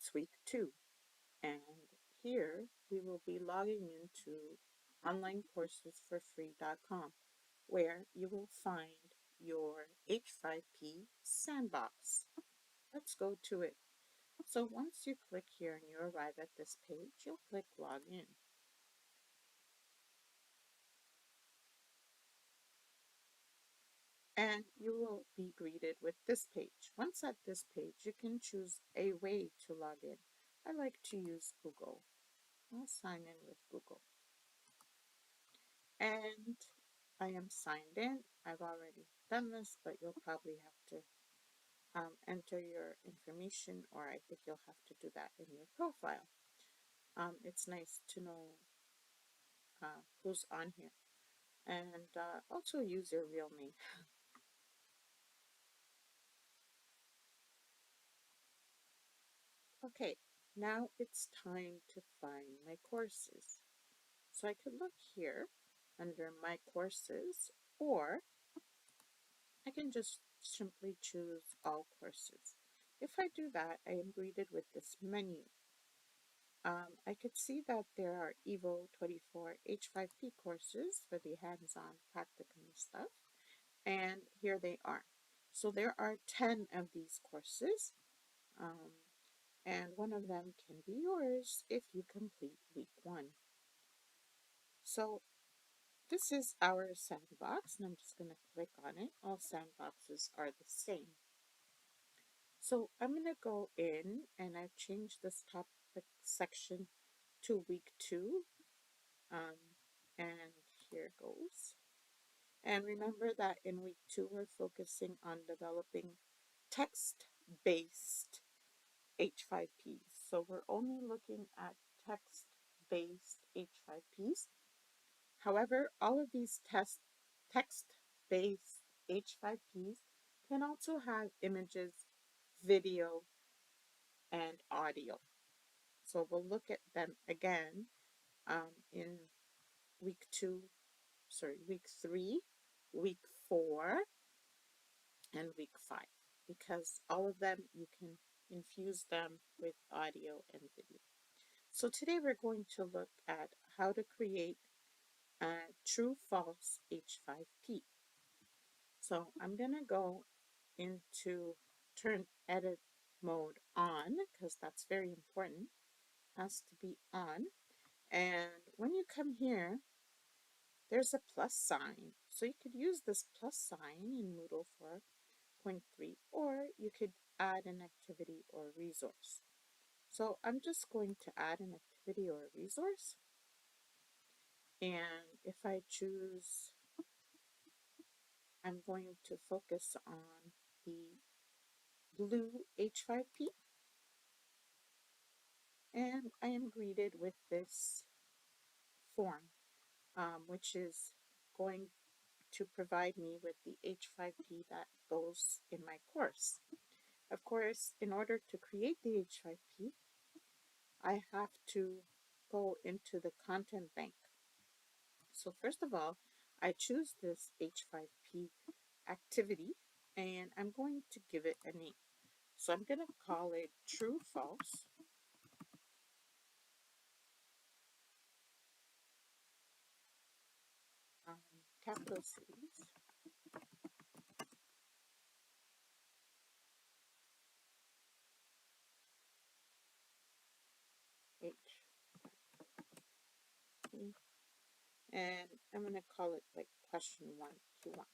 It's week 2, and here we will be logging into onlineCoursesForFree.com, where you will find your H5P Sandbox. Let's go to it. So once you click here and you arrive at this page, you'll click Login. And you will be greeted with this page. Once at this page, you can choose a way to log in. I like to use Google. I'll sign in with Google. And I am signed in. I've already done this, but you'll probably have to enter your information, or I think you'll have to do that in your profile. It's nice to know who's on here, and also use your real name. Okay, now it's time to find my courses. So I could look here under my courses, or I can just simply choose all courses. If I do that, I am greeted with this menu. I could see that there are EVO 24 H5P courses for the hands-on practicum stuff, and here they are. So there are 10 of these courses, and one of them can be yours if you complete week 1. So this is our sandbox, and I'm just going to click on it. All sandboxes are the same. So I'm going to go in, and I've changed this topic section to week 2, and here goes. And remember that in week 2, we're focusing on developing text-based H5Ps. So we're only looking at text-based H5Ps. However, all of these text-based H5Ps can also have images, video, and audio. So we'll look at them again in week 3, week 4, and week 5, because all of them you can infuse them with audio and video. So today we're going to look at how to create a true-false H5P. So I'm going to go into turn edit mode on, because that's very important. It has to be on. And when you come here, there's a plus sign. So you could use this plus sign in Moodle 4.3, or you could add an activity or resource. So I'm just going to add an activity or resource. And if I choose, I'm going to focus on the blue H5P. And I am greeted with this form, which is going to provide me with the H5P that goes in my course. Of course, in order to create the H5P, I have to go into the content bank. So first of all, I choose this H5P activity, and I'm going to give it a name. So I'm going to call it True False. Capital cities. H. And I'm going to call it like question 1, Q1.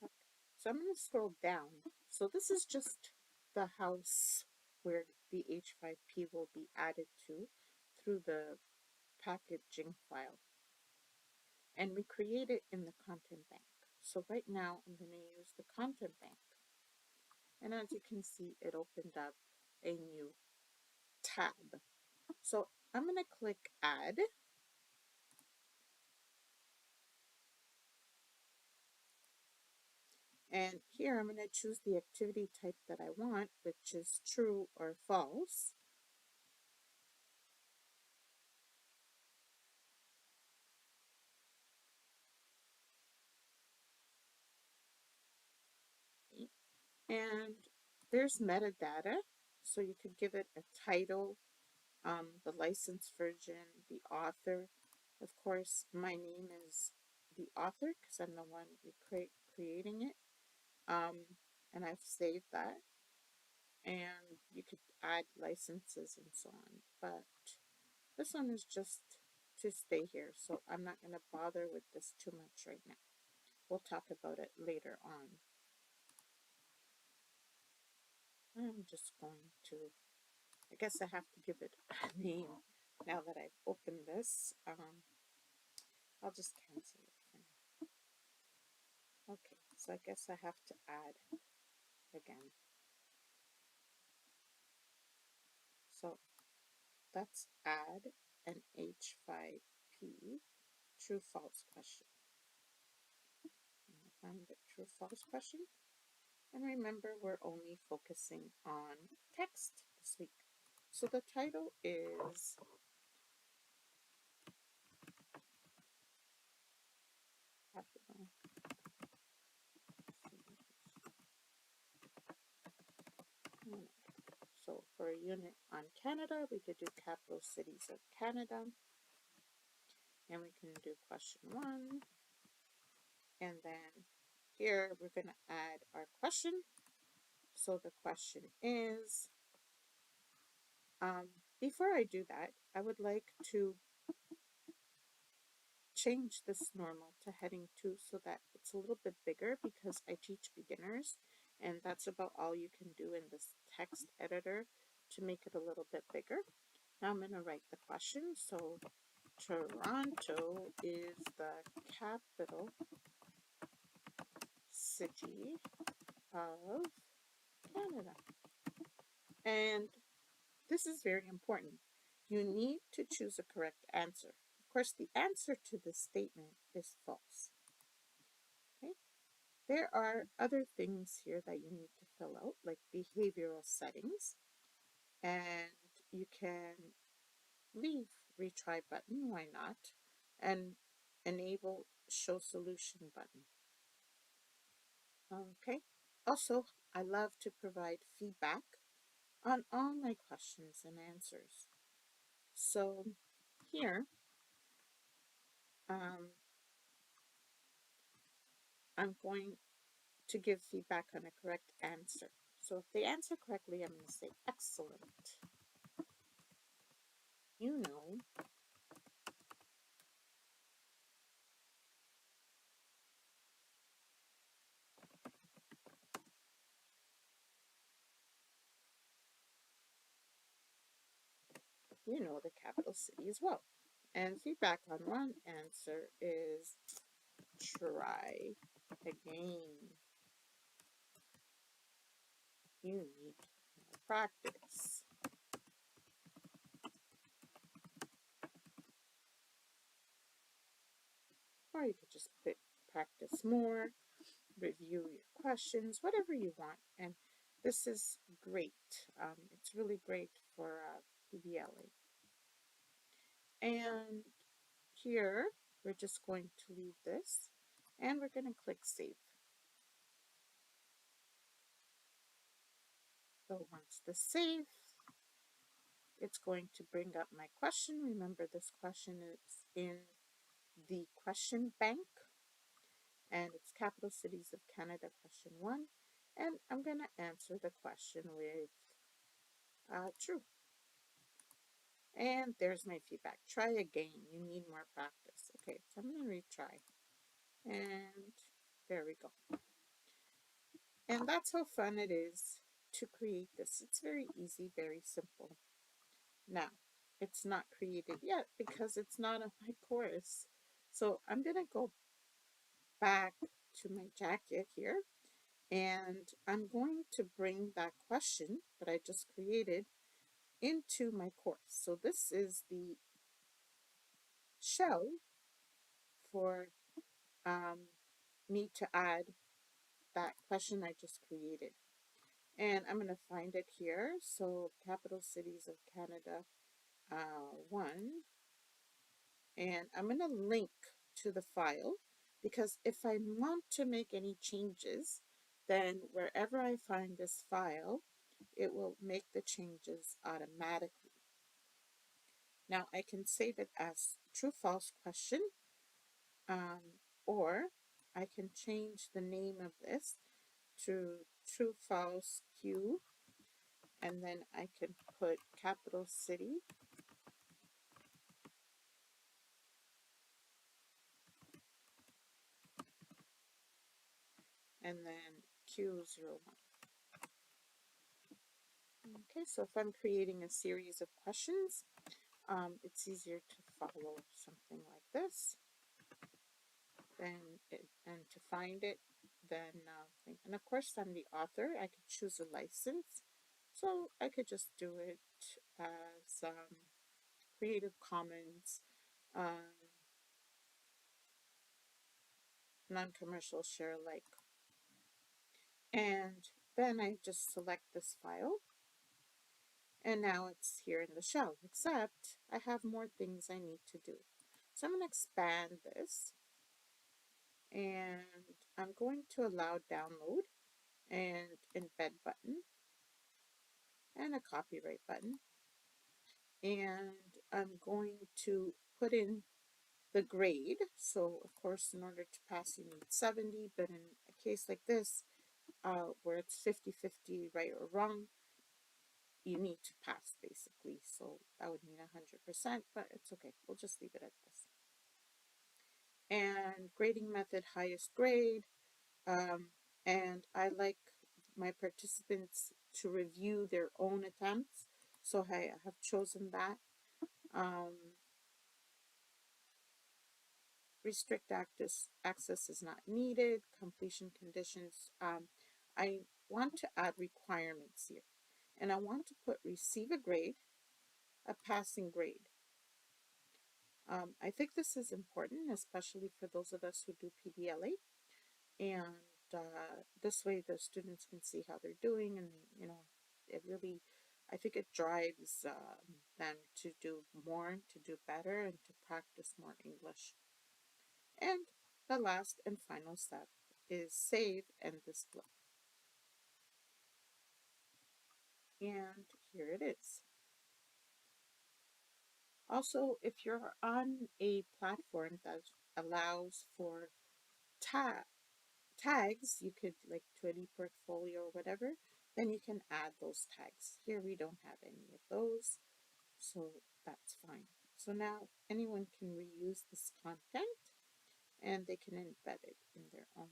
Okay. So I'm going to scroll down. So this is just the house where the H5P will be added to through the packaging file. And we create it in the content bank. So right now I'm going to use the content bank. And as you can see, it opened up a new tab. So I'm going to click Add. And here I'm going to choose the activity type that I want, which is true or false. And there's metadata, so you could give it a title, the license version, the author. Of course, my name is the author because I'm the one creating it, and I've saved that. And you could add licenses and so on, but this one is just to stay here, so I'm not going to bother with this too much right now. We'll talk about it later on. I'm just going to, I guess I have to give it a name now that I've opened this. I'll just cancel it for now. Okay, so I guess I have to add again. So let's add an H5P true false question. Find the true false question. And remember, we're only focusing on text this week. So the title is capital. So for a unit on Canada, we could do capital cities of Canada. And we can do question 1. And then here we're going to add our question. So the question is, before I do that, I would like to change this normal to heading 2 so that it's a little bit bigger because I teach beginners, and that's about all you can do in this text editor to make it a little bit bigger. Now I'm going to write the question. So Toronto is the capital city of Canada. And this is very important. You need to choose a correct answer. Of course, the answer to this statement is false. Okay? There are other things here that you need to fill out, like behavioral settings. And you can leave retry button, why not? And enable show solution button. Okay. Also, I love to provide feedback on all my questions and answers. So here, I'm going to give feedback on a correct answer. So if they answer correctly, I'm going to say excellent. You know the capital city as well. And feedback on one answer is try again. You need more practice. Or you could just put practice more, review your questions, whatever you want. And this is great. It's really great for PBLA. And here, we're just going to leave this, and we're going to click Save. So once the save, it's going to bring up my question. Remember, this question is in the question bank, and it's capital cities of Canada, question 1. And I'm going to answer the question with true. And there's my feedback. Try again. You need more practice. Okay, so I'm going to retry. And there we go. And that's how fun it is to create this. It's very easy, very simple. Now, it's not created yet because it's not on my course. So I'm going to go back to my jacket here, and I'm going to bring that question that I just created into my course. So this is the shell for me to add that question I just created. And I'm going to find it here. So capital cities of Canada 1. And I'm going to link to the file because if I want to make any changes, then wherever I find this file, it will make the changes automatically. Now I can save it as true-false question, or I can change the name of this to true-false Q, and then I can put capital city, and then Q01. Okay, so if I'm creating a series of questions, it's easier to follow something like this. And to find it, then and of course I'm the author. I could choose a license, so I could just do it as Creative Commons, non-commercial share alike, and then I just select this file, and now it's here in the shell, except I have more things I need to do. So I'm going to expand this, and I'm going to allow download and embed button and a copyright button, and I'm going to put in the grade. So of course, in order to pass you need 70, but in a case like this where it's 50-50 right or wrong, you need to pass basically. So that would mean 100%, but it's okay, we'll just leave it at this. And grading method, highest grade, and I like my participants to review their own attempts, so I have chosen that. Restrict access is not needed. Completion conditions, I want to add requirements here, and I want to put receive a grade, a passing grade. I think this is important, especially for those of us who do PBLA, and this way the students can see how they're doing, and it really, I think it drives them to do more, to do better, and to practice more English. And the last and final step is save and display. And here it is. Also, if you're on a platform that allows for tags, you could, like Twitty portfolio or whatever, then you can add those tags. Here we don't have any of those, so that's fine. So now anyone can reuse this content and they can embed it in their own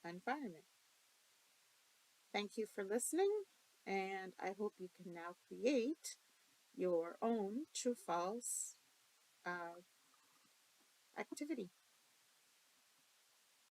environment. Thank you for listening, and I hope you can now create your own true-false activity.